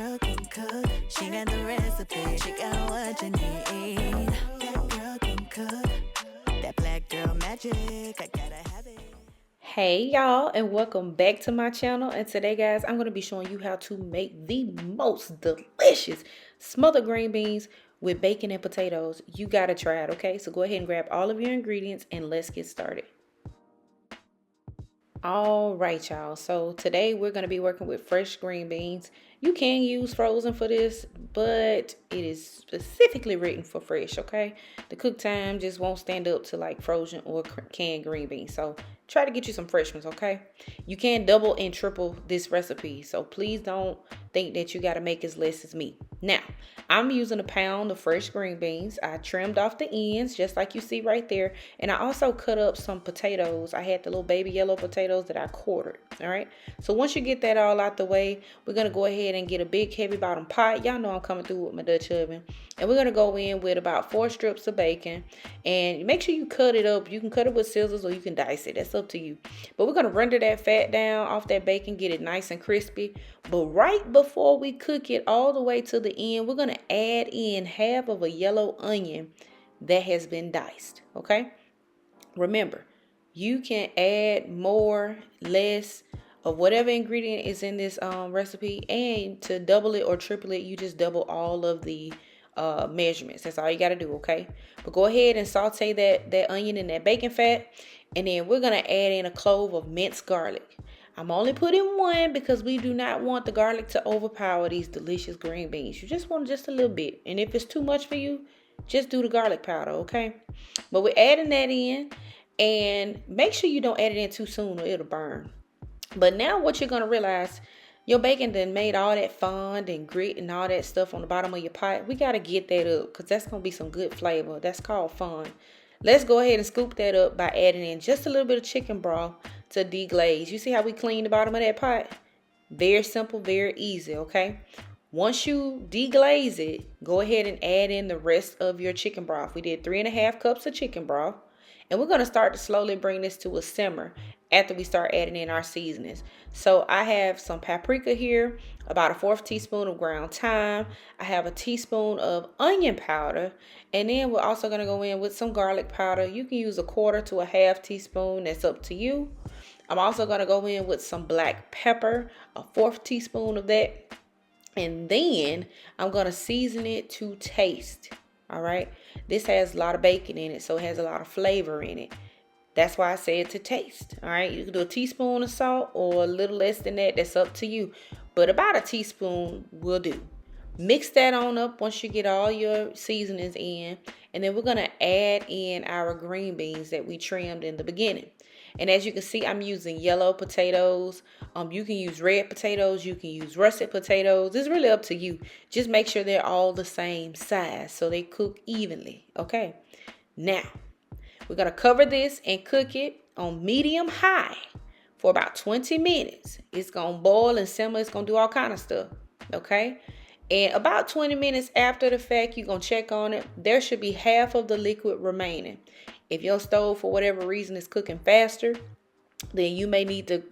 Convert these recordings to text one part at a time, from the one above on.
girl can cook. She got the recipe. She got what you need. That girl can cook. That black girl magic. I gotta have it. Hey y'all, and welcome back to my channel. And today guys, I'm going to be showing you how to make the most delicious smothered green beans with bacon and potatoes. You got to try it, okay? So go ahead and grab all of your ingredients and let's get started. All right, y'all. So today we're going to be working with fresh green beans. You can use frozen for this, but it is specifically written for fresh, okay? The cook time just won't stand up to like frozen or canned green beans. So try to get you some fresh ones, okay? You can double and triple this recipe, so please don't think that you got to make as less as me. Now, I'm using a pound of fresh green beans. I trimmed off the ends, just like you see right there. And I also cut up some potatoes. I had the little baby yellow potatoes that I quartered, all right? So once you get that all out the way, we're going to go ahead and get a big heavy bottom pot. Y'all know I'm coming through with my Dutch oven. And we're going to go in with about 4 strips of bacon. And make sure you cut it up. You can cut it with scissors or you can dice it. That's up to you. But we're going to render that fat down off that bacon, get it nice and crispy. But right before we cook it all the way to the end, we're going to add in half of a yellow onion that has been diced, okay? Remember, you can add more, less of whatever ingredient is in this recipe, and to double it or triple it, you just double all of the measurements. That's all you got to do, okay? But go ahead and saute that onion in that bacon fat, and then we're going to add in a clove of minced garlic. I'm only putting 1 because we do not want the garlic to overpower these delicious green beans. You just want just a little bit. And if it's too much for you, just do the garlic powder, okay? But we're adding that in. And make sure you don't add it in too soon or it'll burn. But now what you're going to realize, your bacon done made all that fond and grit and all that stuff on the bottom of your pot. We got to get that up because that's going to be some good flavor. That's called fond. Let's go ahead and scoop that up by adding in just a little bit of chicken broth to deglaze. You see how we clean the bottom of that pot? Very simple, very easy, okay? Once you deglaze it, go ahead and add in the rest of your chicken broth. We did 3.5 cups of chicken broth. And we're going to start to slowly bring this to a simmer after we start adding in our seasonings. So I have some paprika here, about a 1/4 teaspoon of ground thyme. I have a teaspoon of onion powder. And then we're also going to go in with some garlic powder. You can use 1/4 to a 1/2 teaspoon. That's up to you. I'm also going to go in with some black pepper, a 1/4 teaspoon of that. And then I'm going to season it to taste. All right. This has a lot of bacon in it, so it has a lot of flavor in it. That's why I said to taste. All right. You can do a teaspoon of salt or a little less than that. That's up to you. But about a teaspoon will do. Mix that on up once you get all your seasonings in. And then we're going to add in our green beans that we trimmed in the beginning. And as you can see, I'm using yellow potatoes. You can use red potatoes. You can use russet potatoes. It's really up to you. Just make sure they're all the same size so they cook evenly. Okay. Now, we're going to cover this and cook it on medium high for about 20 minutes. It's going to boil and simmer. It's going to do all kind of stuff. Okay. And about 20 minutes after the fact, you're going to check on it. There should be half of the liquid remaining. If your stove, for whatever reason, is cooking faster, then you may need to,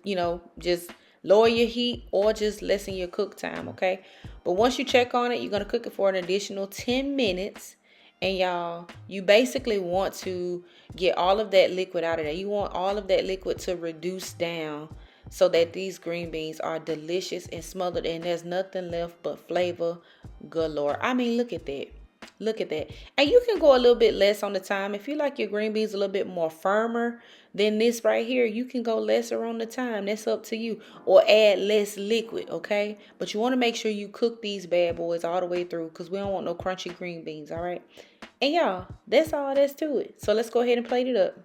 just lower your heat or just lessen your cook time, okay? But once you check on it, you're going to cook it for an additional 10 minutes. And y'all, you basically want to get all of that liquid out of there. You want all of that liquid to reduce down so that these green beans are delicious and smothered and there's nothing left but flavor galore. I mean, look at that. Look at that. And you can go a little bit less on the time. If you like your green beans a little bit more firmer than this right here, you can go lesser on the time. That's up to you. Or add less liquid, okay? But you want to make sure you cook these bad boys all the way through because we don't want no crunchy green beans, all right? And y'all, that's all there's to it. So let's go ahead and plate it up.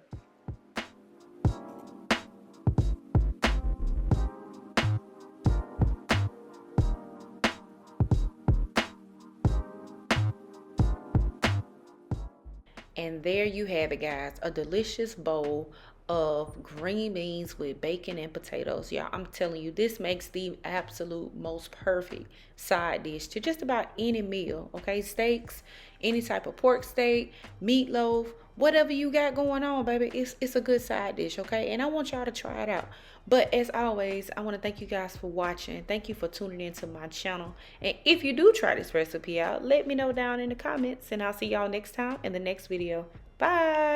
And there you have it, guys. A delicious bowl of green beans with bacon and potatoes. Y'all, I'm telling you, this makes the absolute most perfect side dish to just about any meal. Okay, steaks, any type of pork steak, meatloaf, whatever you got going on, baby, it's a good side dish. Okay, and I want y'all to try it out. But as always, I want to thank you guys for watching. Thank you for tuning into my channel. And if you do try this recipe out, let me know down in the comments, and I'll see y'all next time in the next video. Bye.